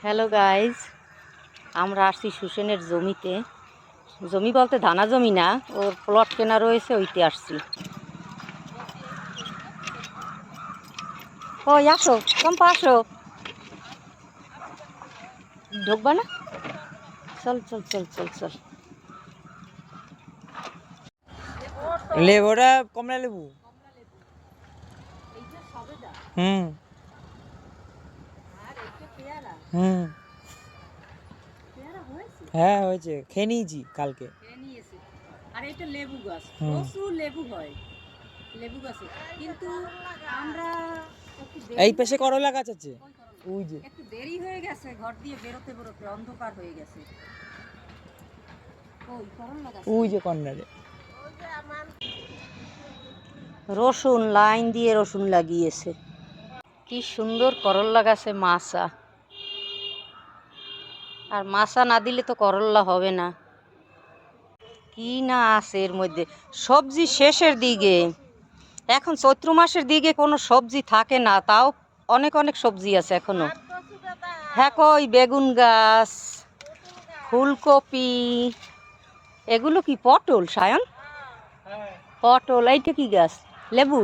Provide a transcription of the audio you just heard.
Hello guys, আমরা আসছি সুসেনের জমিতে। জমি বলতে ধানা জমি না, ওর প্লট কেনা রয়েছে, ওইতে আসছি। ওই আসো, কম্পা আসো। ঢুকবা না? চল চল চল চল চল। লেবুটা কমলা লেবু। হুম হুম হ্যাঁ হয়েছে, খেয়ে নিয়েছি কালকে। আর এটা লেবু গাছ, প্রচুর লেবু হয় লেবু গাছে, কিন্তু আমরা এই পাশে করলা গাছ আছে, ওই যে একটু দেরি হয়ে গেছে, ঘর দিয়ে বেরোতে বেরোতে অন্ধকার হয়ে গেছে। ওই যে কর্নারে রসুন লাইন দিয়ে রসুন লাগিয়েছে। কি সুন্দর করল্লা গাছে মাছা, আর মাছা না দিলে তো করল্লা হবে না। কি না আছে এর মধ্যে, সবজি শেষের দিকে, এখন চৈত্র মাসের দিকে কোনো সবজি থাকে না, তাও অনেক অনেক সবজি আছে এখনো। হ্যাঁ, কই বেগুন গাছ, ফুলকপি, এগুলো কি পটল সায়ন? পটল। এইটা কি গাছ? লেবু।